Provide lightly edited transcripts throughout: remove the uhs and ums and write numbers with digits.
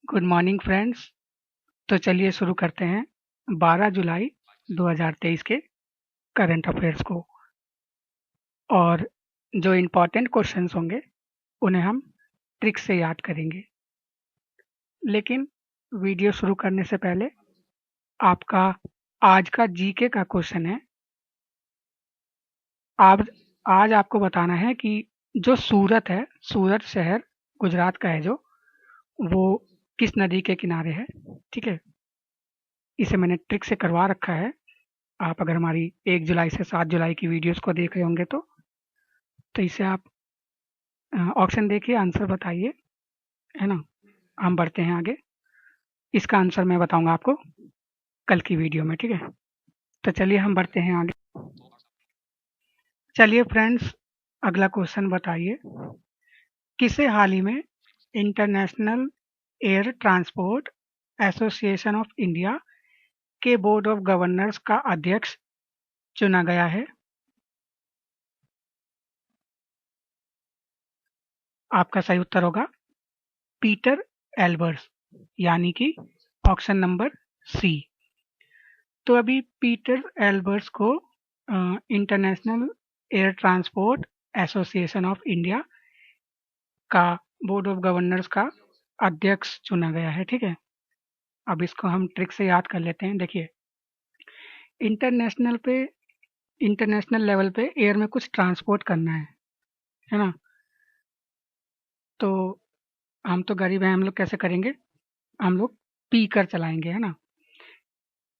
Good morning friends. तो चलिए शुरू करते हैं 12 जुलाई 2023 के करंट अफेयर्स को। और जो इम्पोर्टेंट क्वेश्चंस होंगे उन्हें हम ट्रिक से याद करेंगे। लेकिन वीडियो शुरू करने से पहले आपका आज का जीके का क्वेश्चन है। आप आज आपको बताना है कि जो सूरत है, सूरत शहर गुजरात का है, जो वो किस नदी के किनारे है। ठीक है, इसे मैंने ट्रिक से करवा रखा है। आप अगर हमारी 1 जुलाई से 7 जुलाई की वीडियोस को देख रहे होंगे तो इसे आप ऑप्शन देखिए, आंसर बताइए, है ना। हम बढ़ते हैं आगे। इसका आंसर मैं बताऊंगा आपको कल की वीडियो में, ठीक है। तो चलिए हम बढ़ते हैं आगे। चलिए फ्रेंड्स, अगला क्वेश्चन बताइए, किसे हाल ही में international Air Transport Association of India के बोर्ड ऑफ गवर्नर्स का अध्यक्ष चुना गया है। आपका सही उत्तर होगा पीटर एल्बर्स, यानी कि ऑप्शन नंबर सी। तो अभी पीटर एल्बर्स को International Air Transport Association of India का बोर्ड ऑफ गवर्नर्स का अध्यक्ष चुना गया है, ठीक है। अब इसको हम ट्रिक से याद कर लेते हैं। देखिए, इंटरनेशनल लेवल पे एयर में कुछ ट्रांसपोर्ट करना है ना। तो हम तो गरीब हैं, हम लोग कैसे करेंगे? हम लोग पीकर चलाएंगे, है ना।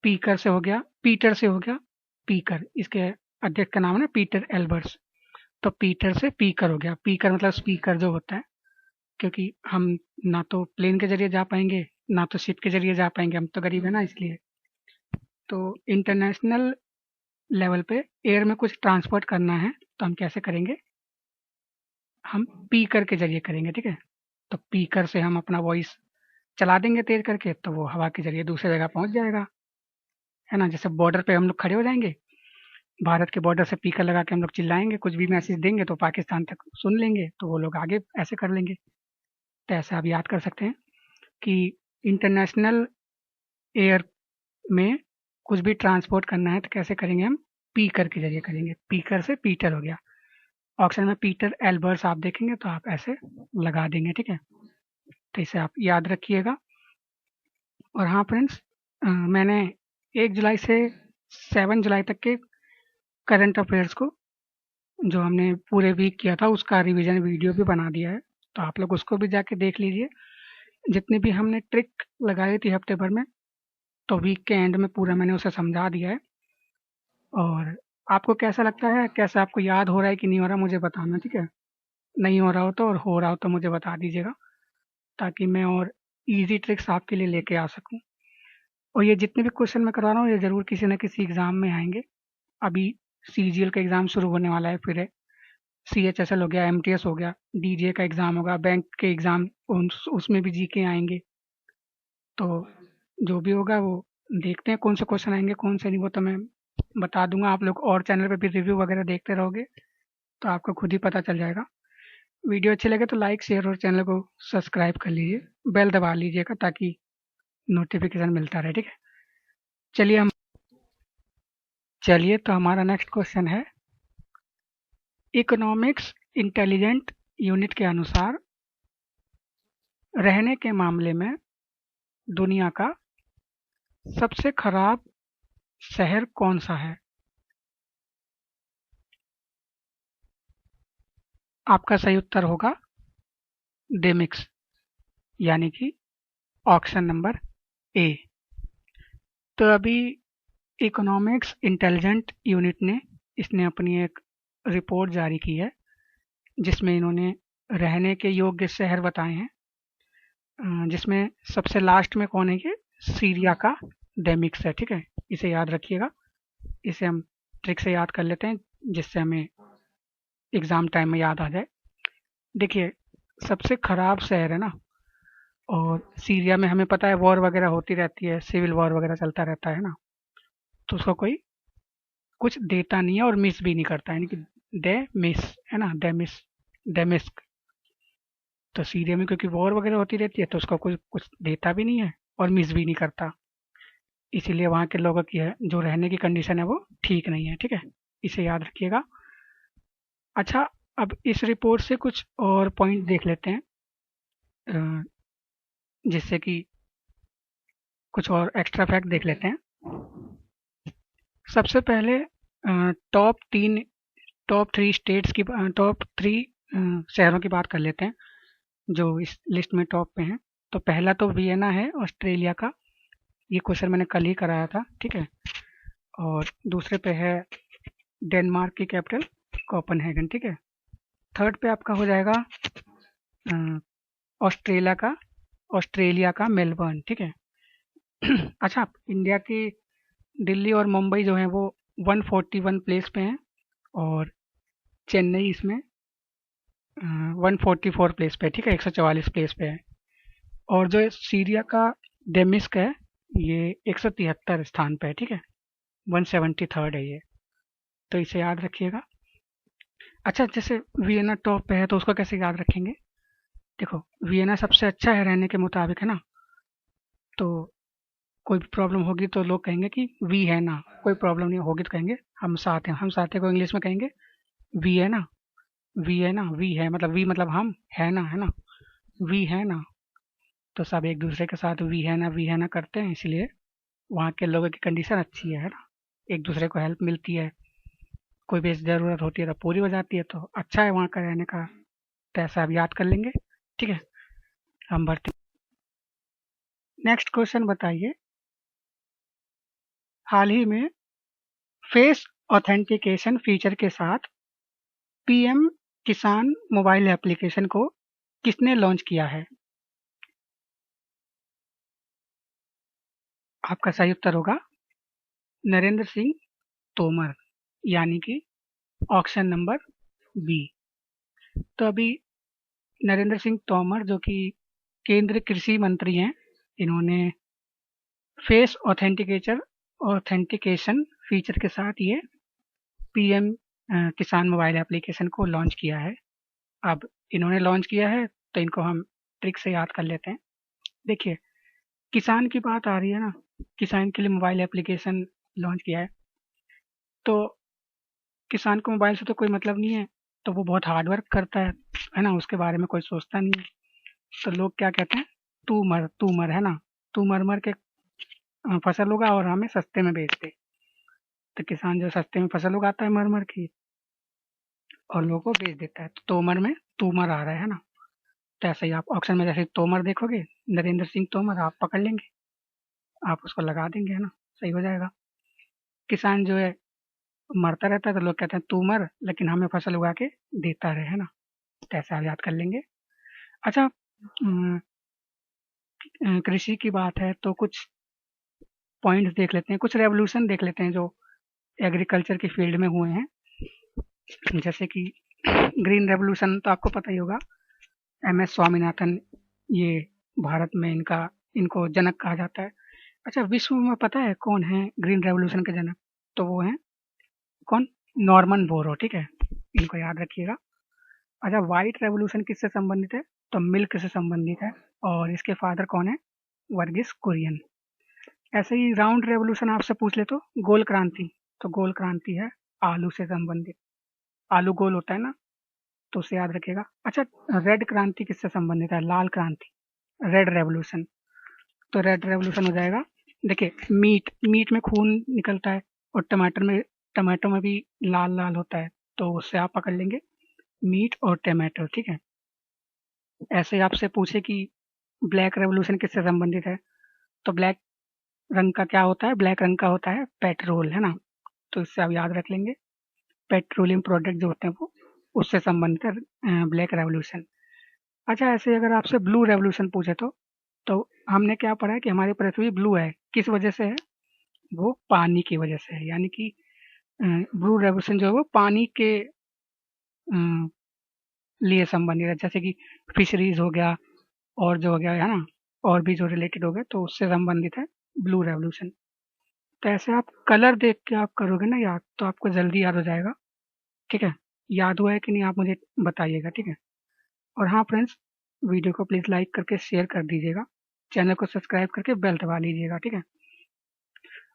पीकर से हो गया, पीटर से हो गया पीकर। इसके अध्यक्ष का नाम है ना पीटर एल्बर्स, तो पीटर से पीकर हो गया। पीकर मतलब स्पीकर जो होता है, क्योंकि हम ना तो प्लेन के जरिए जा पाएंगे ना तो शिप के जरिए जा पाएंगे, हम तो गरीब है ना, इसलिए। तो इंटरनेशनल लेवल पे एयर में कुछ ट्रांसपोर्ट करना है तो हम कैसे करेंगे? हम पीकर के जरिए करेंगे, ठीक है। तो पीकर से हम अपना वॉइस चला देंगे तेज करके, तो वो हवा के जरिए दूसरी जगह पहुंच जाएगा, है ना। जैसे बॉर्डर पे हम लोग खड़े हो जाएंगे, भारत के बॉर्डर से स्पीकर लगा के हम लोग चिल्लाएंगे, कुछ भी मैसेज देंगे तो पाकिस्तान तक सुन लेंगे, तो वो लोग आगे ऐसे कर लेंगे। तो ऐसे आप याद कर सकते हैं कि इंटरनेशनल एयर में कुछ भी ट्रांसपोर्ट करना है तो कैसे करेंगे? हम पीकर के जरिए करेंगे। पीकर से पीटर हो गया। ऑप्शन में पीटर एल्बर्स आप देखेंगे तो आप ऐसे लगा देंगे, ठीक है। तो इसे आप याद रखिएगा। और हाँ फ्रेंड्स, मैंने 1 जुलाई से 7 जुलाई तक के करंट अफेयर्स को, जो हमने पूरे वीक किया था, उसका रिवीजन वीडियो भी बना दिया है, तो आप लोग उसको भी जाके देख लीजिए। जितनी भी हमने ट्रिक लगाई थी हफ्ते भर में, तो वीक के एंड में पूरा मैंने उसे समझा दिया है। और आपको कैसा लगता है, कैसा आपको याद हो रहा है कि नहीं हो रहा, मुझे बताना, ठीक है। नहीं हो रहा हो तो, और हो रहा हो तो मुझे बता दीजिएगा, ताकि मैं और इजी ट्रिक्स आपके लिए लेके आ सकूं। और ये जितने भी क्वेश्चन मैं करवा रहा हूँ, ये ज़रूर किसी न किसी एग्ज़ाम में आएंगे। अभी सीजीएल का एग्ज़ाम शुरू होने वाला है, फिर सीएचएसएल हो गया, एमटीएस हो गया, डीजीए का एग्ज़ाम होगा, बैंक के एग्ज़ाम, उसमें भी जीके आएंगे। तो जो भी होगा वो देखते हैं, कौन से क्वेश्चन आएंगे कौन से नहीं, वो तो मैं बता दूंगा। आप लोग और चैनल पे भी रिव्यू वगैरह देखते रहोगे तो आपको खुद ही पता चल जाएगा। वीडियो अच्छी लगे तो लाइक शेयर और चैनल को सब्सक्राइब कर लीजिए, बेल दबा लीजिएगा ताकि नोटिफिकेशन मिलता रहे, ठीक है। चलिए तो हमारा नेक्स्ट क्वेश्चन है, इकोनॉमिक्स इंटेलिजेंट यूनिट के अनुसार रहने के मामले में दुनिया का सबसे खराब शहर कौन सा है? आपका सही उत्तर होगा डेमिक्स, यानी कि ऑप्शन नंबर ए। तो अभी इकोनॉमिक्स इंटेलिजेंट यूनिट ने इसने अपनी एक रिपोर्ट जारी की है, जिसमें इन्होंने रहने के योग्य शहर बताए हैं। जिसमें सबसे लास्ट में कौन है? ये सीरिया का डेमिक्स है, ठीक है। इसे याद रखिएगा। इसे हम ट्रिक से याद कर लेते हैं, जिससे हमें एग्ज़ाम टाइम में याद आ जाए। देखिए, सबसे खराब शहर है ना, और सीरिया में हमें पता है वॉर वगैरह होती रहती है, सिविल वॉर वगैरह चलता रहता है ना, तो उसको कोई कुछ देता नहीं है और मिस भी नहीं करता है, यानी कि डे मिस, है ना, डेमिस्क। तो सीरिया में क्योंकि वॉर वगैरह होती रहती है तो उसको कोई कुछ देता भी नहीं है और मिस भी नहीं करता, इसीलिए वहाँ के लोगों की है जो रहने की कंडीशन है वो ठीक नहीं है, ठीक है, इसे याद रखिएगा। अच्छा, अब इस रिपोर्ट से कुछ और पॉइंट देख लेते हैं, जिससे कि कुछ और एक्स्ट्रा फैक्ट देख लेते हैं। सबसे पहले टॉप थ्री स्टेट्स की टॉप थ्री शहरों की बात कर लेते हैं जो इस लिस्ट में टॉप पे हैं। तो पहला तो वियना है ऑस्ट्रेलिया का, ये क्वेश्चन मैंने कल ही कराया था, ठीक है। और दूसरे पे है डेनमार्क की कैपिटल कोपेनहेगन, ठीक है। थर्ड पे आपका हो जाएगा ऑस्ट्रेलिया का मेलबर्न, ठीक है। अच्छा, इंडिया की दिल्ली और मुंबई जो है वो 141 प्लेस पे हैं और चेन्नई इसमें 144 प्लेस पे, ठीक है, 144 प्लेस पे है। और जो सीरिया का डेमिस्क है ये 173 स्थान पे है, ठीक है, 173 है ये, तो इसे याद रखिएगा। अच्छा, जैसे वियना टॉप पे है तो उसको कैसे याद रखेंगे? देखो, वियना सबसे अच्छा है रहने के मुताबिक, है ना। तो कोई भी प्रॉब्लम होगी तो लोग कहेंगे कि वी है ना, कोई प्रॉब्लम नहीं होगी तो कहेंगे हम साथ हैं। हम साथ हैं को इंग्लिश में कहेंगे वी है ना, वी है ना, वी है मतलब वी मतलब हम, है ना, वी है ना। तो सब एक दूसरे के साथ वी है ना करते हैं, इसलिए वहाँ के लोगों की कंडीशन अच्छी है ना, एक दूसरे को हेल्प मिलती है, कोई भी ज़रूरत होती है तो पूरी हो जाती है, तो अच्छा है वहाँ का रहने का। तो ऐसा आप याद कर लेंगे, ठीक है। हम भरते नेक्स्ट क्वेश्चन बताइए, हाल ही में फेस ऑथेंटिकेशन फीचर के साथ पीएम किसान मोबाइल एप्लीकेशन को किसने लॉन्च किया है? आपका सही उत्तर होगा नरेंद्र सिंह तोमर, यानी कि ऑप्शन नंबर बी। तो अभी नरेंद्र सिंह तोमर जो कि केंद्रीय कृषि मंत्री हैं, इन्होंने फेस ऑथेंटिकेशन फीचर के साथ ये पीएम किसान मोबाइल एप्लीकेशन को लॉन्च किया है। अब इन्होंने लॉन्च किया है तो इनको हम ट्रिक से याद कर लेते हैं। देखिए, किसान की बात आ रही है ना, किसान के लिए मोबाइल एप्लीकेशन लॉन्च किया है, तो किसान को मोबाइल से तो कोई मतलब नहीं है, तो वो बहुत हार्ड वर्क करता है ना, उसके बारे में कोई सोचता नहीं है। तो लोग क्या कहते हैं, तू मर, है ना, तू मर मर के फसल उगा और हमें सस्ते में बेच दे। तो किसान जो सस्ते में फसल उगाता है मर मर की और लोगों को बेच देता है, तो तोमर में तूमर आ रहा है ना। तो ऐसे ही आप ऑप्शन में जैसे तोमर देखोगे, नरेंद्र सिंह तोमर, आप पकड़ लेंगे, आप उसको लगा देंगे, है ना, सही हो जाएगा। किसान जो है मरता रहता है तो लोग कहते हैं तू मर, लेकिन हमें फसल उगा के देता रहे, है ना। तो ऐसे आप याद कर लेंगे। अच्छा, कृषि की बात है तो कुछ पॉइंट्स देख लेते हैं, कुछ रेवोल्यूशन देख लेते हैं जो एग्रीकल्चर की फील्ड में हुए हैं। जैसे कि ग्रीन रेवोल्यूशन तो आपको पता ही होगा, एम एस स्वामीनाथन, ये भारत में इनको जनक कहा जाता है। अच्छा, विश्व में पता है कौन है ग्रीन रेवोल्यूशन के जनक? तो वो हैं कौन? नॉर्मन बोरो, ठीक है, इनको याद रखिएगा। अच्छा, व्हाइट रेवोल्यूशन किससे संबंधित है? तो मिल्क से संबंधित है, और इसके फादर कौन है? वर्गीस कुरियन। ऐसे ही राउंड रेवोल्यूशन आपसे पूछ ले तो गोल क्रांति, तो गोल क्रांति है आलू से संबंधित, आलू गोल होता है ना, तो उसे याद रखिएगा। अच्छा, रेड क्रांति किससे संबंधित है? लाल क्रांति, रेड रेवोल्यूशन। तो रेड रेवोल्यूशन हो जाएगा, देखिए मीट में खून निकलता है और टमाटो में भी लाल लाल होता है, तो उससे आप पकड़ लेंगे मीट और टमाटो, ठीक है। ऐसे आपसे पूछे कि ब्लैक रेवोल्यूशन किससे संबंधित है, तो ब्लैक रंग का क्या होता है? ब्लैक रंग का होता है पेट्रोल, है ना, तो इससे आप याद रख लेंगे, पेट्रोलियम प्रोडक्ट जो होते हैं वो उससे संबंधित है ब्लैक रेवोल्यूशन। अच्छा, ऐसे अगर आपसे ब्लू रेवोल्यूशन पूछे तो हमने क्या पढ़ा है कि हमारी पृथ्वी ब्लू है, किस वजह से है? वो पानी की वजह से है, यानी कि ब्लू रेवोल्यूशन जो है वो पानी के लिए संबंधित है, जैसे कि फिशरीज हो गया और जो हो गया, है ना, और भी जो रिलेटेड हो गए तो उससे संबंधित है ब्लू रेवोल्यूशन। तो ऐसे आप कलर देख के आप करोगे ना याद, तो आपको जल्दी याद हो जाएगा, ठीक है। याद हुआ है कि नहीं आप मुझे बताइएगा, ठीक है। और हाँ फ्रेंड्स, वीडियो को प्लीज़ लाइक करके शेयर कर दीजिएगा, चैनल को सब्सक्राइब करके बेल दबा लीजिएगा, ठीक है।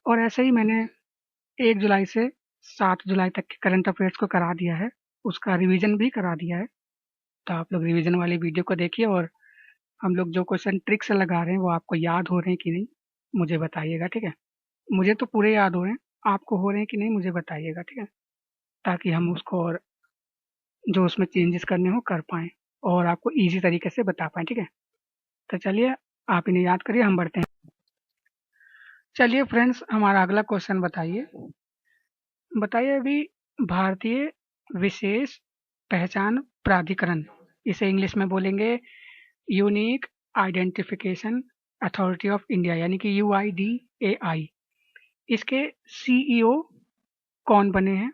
और ऐसे ही मैंने 1 जुलाई से 7 जुलाई तक के करंट अफेयर्स को करा दिया है, उसका रिवीजन भी करा दिया है। तो आप लोग रिवीजन वाली वीडियो को देखिए और हम लोग जो क्वेश्चन ट्रिक से लगा रहे हैं वो आपको याद हो रहे हैं कि नहीं मुझे बताइएगा, ठीक है। मुझे तो पूरे याद हो रहे हैं, आपको हो रहे हैं कि नहीं मुझे बताइएगा, ठीक है, ताकि हम उसको और जो उसमें चेंजेस करने हो कर पाएँ और आपको ईज़ी तरीके से बता पाएँ, ठीक है। तो चलिए आप इन्हें याद करिए, हम बढ़ते हैं। चलिए फ्रेंड्स, हमारा अगला क्वेश्चन बताइए। बताइए अभी भारतीय विशेष पहचान प्राधिकरण, इसे इंग्लिश में बोलेंगे unique identification authority of India यानी कि UIDAI, इसके CEO कौन बने हैं?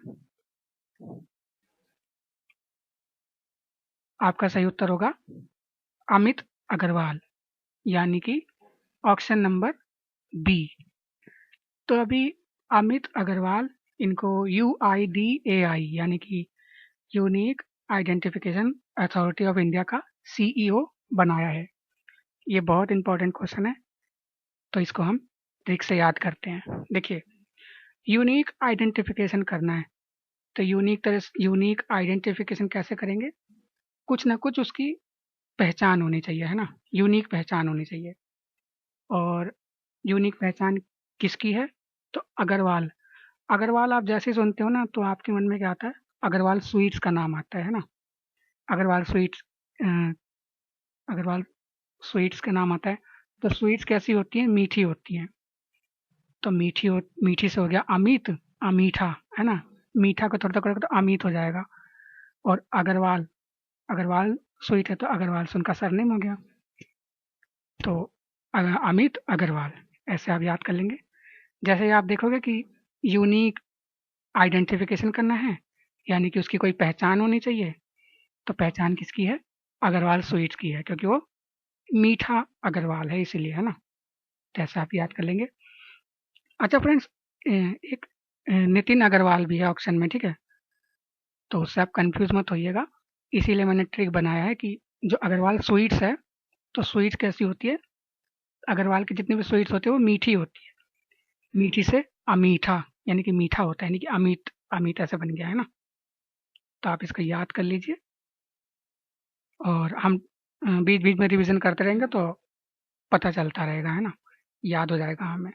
आपका सही उत्तर होगा अमित अग्रवाल, यानी कि ऑप्शन नंबर बी। तो अभी अमित अग्रवाल इनको UIDAI यानी कि unique identification authority of India का CEO बनाया है। ये बहुत इंपॉर्टेंट क्वेश्चन है, तो इसको हम ट्रिक से याद करते हैं। देखिए, यूनिक आइडेंटिफिकेशन करना है तो यूनिक आइडेंटिफिकेशन कैसे करेंगे? कुछ ना कुछ उसकी पहचान होनी चाहिए, है ना, यूनिक पहचान होनी चाहिए। और यूनिक पहचान किसकी है? तो अग्रवाल। अग्रवाल आप जैसे ही सुनते हो ना तो आपके मन में क्या आता है? अग्रवाल स्वीट्स का नाम आता है ना। अग्रवाल स्वीट्स अग्रवाल स्वीट्स का नाम आता है। तो स्वीट्स कैसी होती हैं? मीठी होती हैं। तो मीठी से हो गया अमित, अमीठा, है ना। मीठा को थोड़ा करोगे तो अमित हो जाएगा। और अग्रवाल, अग्रवाल स्वीट है तो अग्रवाल से उनका सरनेम हो गया। तो अमित अग्रवाल, ऐसे आप याद कर लेंगे। जैसे ही आप देखोगे कि यूनिक आइडेंटिफिकेशन करना है यानी कि उसकी कोई पहचान होनी चाहिए, तो पहचान किसकी है? अग्रवाल स्वीट्स की है, क्योंकि वो मीठा अग्रवाल है इसीलिए, है ना। तो ऐसे आप याद कर लेंगे। अच्छा फ्रेंड्स, एक नितिन अग्रवाल भी है ऑप्शन में, ठीक है, तो उससे आप कंफ्यूज मत होइएगा। इसीलिए मैंने ट्रिक बनाया है कि जो अग्रवाल स्वीट्स है, तो स्वीट्स कैसी होती है? अग्रवाल की जितनी भी स्वीट्स होती है वो मीठी होती है। मीठी से अमीठा यानी कि मीठा होता है, यानी कि अमित, अमित ऐसे बन गया, है ना। तो आप इसको याद कर लीजिए और हम बीच बीच में रिवीजन करते रहेंगे तो पता चलता रहेगा, है ना, याद हो जाएगा हमें।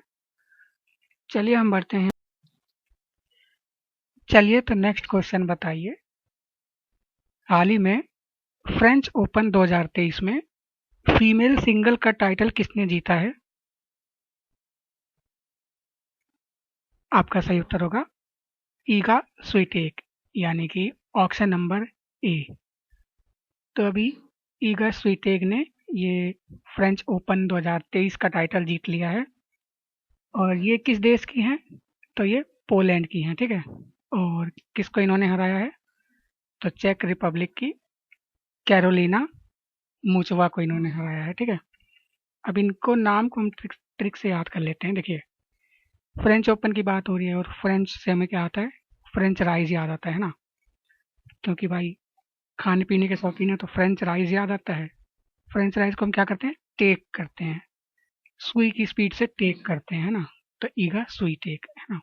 चलिए हम बढ़ते हैं। चलिए तो नेक्स्ट क्वेश्चन बताइए। हाल ही में फ्रेंच ओपन 2023 में फीमेल सिंगल का टाइटल किसने जीता है? आपका सही उत्तर होगा ईगा स्वीटेक, यानी कि ऑप्शन नंबर ए। तो अभी ईगा स्वीटेक ने ये फ्रेंच ओपन 2023 का टाइटल जीत लिया है। और ये किस देश की हैं? तो ये पोलैंड की हैं, ठीक है। और किसको इन्होंने हराया है? तो चेक रिपब्लिक की कैरोलिना मुचवा को इन्होंने हराया है, ठीक है। अब इनको नाम को हम ट्रिक से याद कर लेते हैं। देखिए, फ्रेंच ओपन की बात हो रही है और फ्रेंच से हमें क्या आता है? फ्रेंच राइज याद आता है ना, क्योंकि भाई खाने पीने के शौकीन है तो फ्रेंच राइज याद आता है। फ्रेंच राइज को हम क्या करते हैं? टेक करते हैं, सुई की स्पीड से टेक करते हैं ना। तो ईगा सुई टेक, है ना।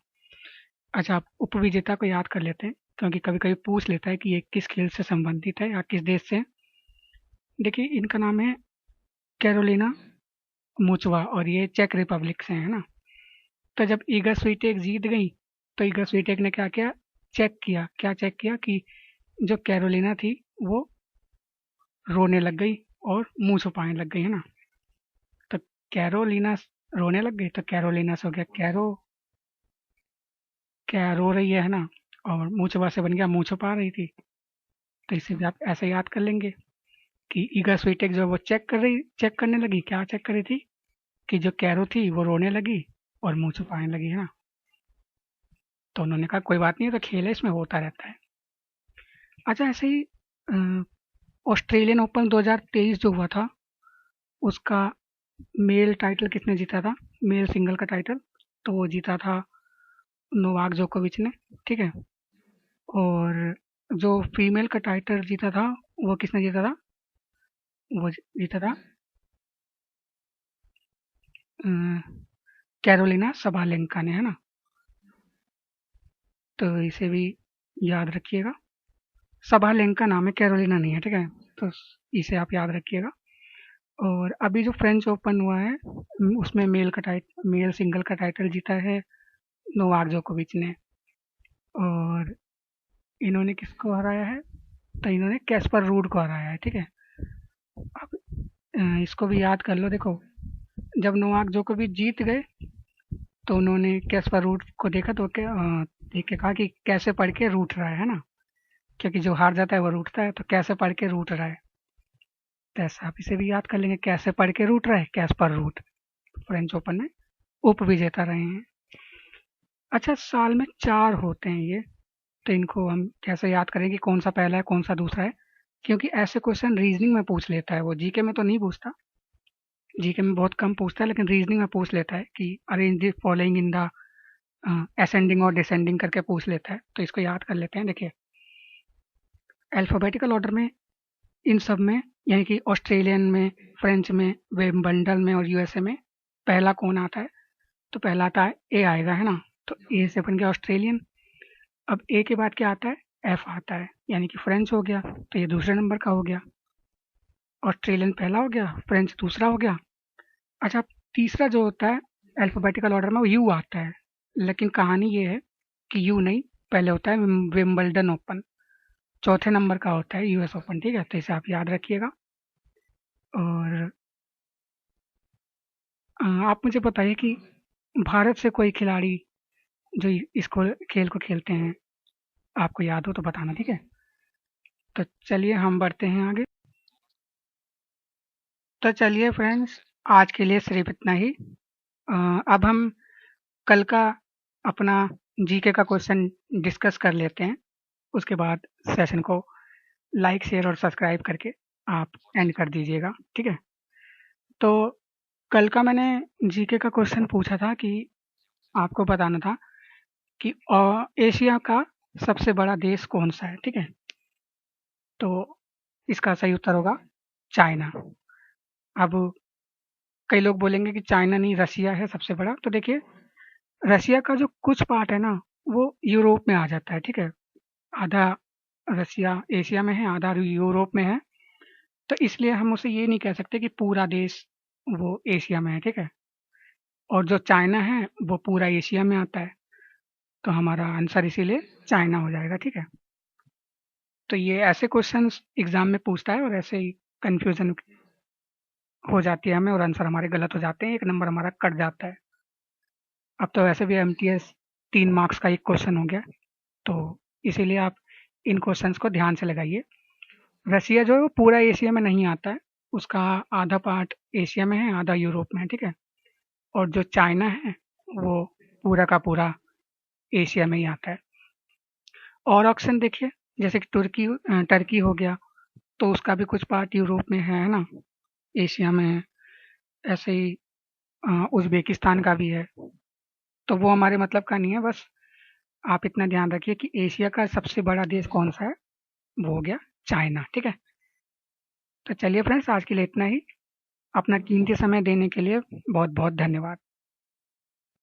अच्छा, आप उपविजेता को याद कर लेते हैं, क्योंकि कभी कभी पूछ लेता है कि ये किस खेल से संबंधित है या किस देश से। देखिए, इनका नाम है कैरोलिना मुचवा और ये चेक रिपब्लिक से है ना। तो जब ईगा स्वीटेक जीत गई तो ईगा स्वीटेक ने क्या किया? क्या चेक किया कि जो कैरोलिना थी वो रोने लग गई और मुंह छुपाने लग गई, है ना। तो कैरोलिना रोने लग गई तो कैरोलिना से हो गया कैरो, क्या रो रही है ना। और मुंह छुपा से बन गया मुंह छुपा रही थी। तो इसे भी आप ऐसे याद कर लेंगे कि ईगा स्वीटेक जो वो चेक करने लगी, क्या चेक कर रही थी? कि जो कैरो थी वो रोने लगी और मुंह छुपाने लगी, है ना। तो उन्होंने कहा कोई बात नहीं है, तो खेल है, इसमें होता रहता है। अच्छा, ऐसे ही ऑस्ट्रेलियन ओपन 2023 जो हुआ था उसका मेल टाइटल किसने जीता था? मेल सिंगल का टाइटल तो वो जीता था नोवाक जोकोविच ने, ठीक है। और जो फीमेल का टाइटल जीता था वो किसने जीता था? वो जीता था कैरोलिना सबालेंका ने, है ना। तो इसे भी याद रखिएगा। सबालेंका नाम है, कैरोलिना नहीं है, ठीक है। तो इसे आप याद रखिएगा। और अभी जो फ्रेंच ओपन हुआ है उसमें मेल सिंगल का टाइटल जीता है नोवाक जोकोविच ने। और इन्होंने किसको हराया है? तो इन्होंने कैस्पर रूड को हराया है, ठीक है। अब इसको भी याद कर लो। देखो, जब नोवाक जोकोविच जीत गए तो उन्होंने कैस्पर रूड को देखा तो देख के कहा कि कैसे पढ़ के रूठ रहा है ना। क्योंकि जो हार जाता है वो रूठता है, तो कैसे पढ़ के रूठ रहा है। तो ऐसा आप इसे भी याद कर लेंगे, कैसे पढ़ के रूठ रहा है, कैस्पर रूड फ्रेंच ओपन में उप विजेता रहे हैं। अच्छा, साल में 4 होते हैं ये, तो इनको हम कैसे याद करेंगे कौन सा पहला है कौन सा दूसरा है? क्योंकि ऐसे क्वेश्चन रीजनिंग में पूछ लेता है वो, जीके में तो नहीं पूछता। जीके में बहुत कम पूछता है, लेकिन रीजनिंग में पूछ लेता है कि arrange the following in the ascending और डिसेंडिंग करके पूछ लेता है। तो इसको याद कर लेते हैं। देखिए, अल्फाबेटिकल ऑर्डर में इन सब में, यानी कि ऑस्ट्रेलियन में, फ्रेंच में, विंबलडन में और यूएसए में पहला कौन आता है? तो पहला आता है ए आएगा, है ना। तो ए से बन गया ऑस्ट्रेलियन। अब ए के बाद क्या आता है? एफ आता है, यानी कि फ्रेंच हो गया। तो ये दूसरे नंबर का हो गया। ऑस्ट्रेलियन पहला हो गया, फ्रेंच दूसरा हो गया। अच्छा, तीसरा जो होता है अल्फाबेटिकल ऑर्डर में वो यू आता है। लेकिन कहानी ये है कि यू नहीं, पहले होता है विंबलडन ओपन। चौथे नंबर का होता है यूएस ओपन, ठीक है। तो इसे आप याद रखिएगा। और आप मुझे बताइए कि भारत से कोई खिलाड़ी जो इसको खेल को खेलते हैं, आपको याद हो तो बताना, ठीक है। तो चलिए हम बढ़ते हैं आगे। तो चलिए फ्रेंड्स, आज के लिए सिर्फ इतना ही। अब हम कल का अपना जीके का क्वेश्चन डिस्कस कर लेते हैं। उसके बाद सेशन को लाइक शेयर और सब्सक्राइब करके आप एंड कर दीजिएगा, ठीक है। तो कल का मैंने जीके का क्वेश्चन पूछा था कि आपको बताना था कि एशिया का सबसे बड़ा देश कौन सा है, ठीक है। तो इसका सही उत्तर होगा चाइना। अब कई लोग बोलेंगे कि चाइना नहीं, रसिया है सबसे बड़ा। तो देखिए, रसिया का जो कुछ पार्ट है ना, वो यूरोप में आ जाता है, ठीक है। आधा रसिया एशिया में है, आधा यूरोप में है। तो इसलिए हम उसे ये नहीं कह सकते कि पूरा देश वो एशिया में है, ठीक है। और जो चाइना है वो पूरा एशिया में आता है। तो हमारा आंसर इसीलिए चाइना हो जाएगा, ठीक है। तो ये ऐसे क्वेश्चंस एग्जाम में पूछता है और ऐसे ही कंफ्यूजन हो जाती है हमें और आंसर हमारे गलत हो जाते हैं, 1 नंबर हमारा कट जाता है। अब तो वैसे भी एमटीएस 3 मार्क्स का एक क्वेश्चन हो गया, तो इसीलिए आप इन क्वेश्चंस को ध्यान से लगाइए। रसिया जो है वो पूरा एशिया में नहीं आता है, उसका आधा पार्ट एशिया में है, आधा यूरोप में है, ठीक है। और जो चाइना है वो पूरा का पूरा एशिया में ही आता है। और ऑप्शन देखिए, जैसे कि टर्की हो गया, तो उसका भी कुछ पार्ट यूरोप में है ना, एशिया में है। ऐसे ही उज़्बेकिस्तान का भी है। तो वो हमारे मतलब का नहीं है। बस आप इतना ध्यान रखिए कि एशिया का सबसे बड़ा देश कौन सा है, वो हो गया चाइना, ठीक है। तो चलिए फ्रेंड्स, आज के लिए इतना ही। अपना कीमती समय देने के लिए बहुत बहुत धन्यवाद।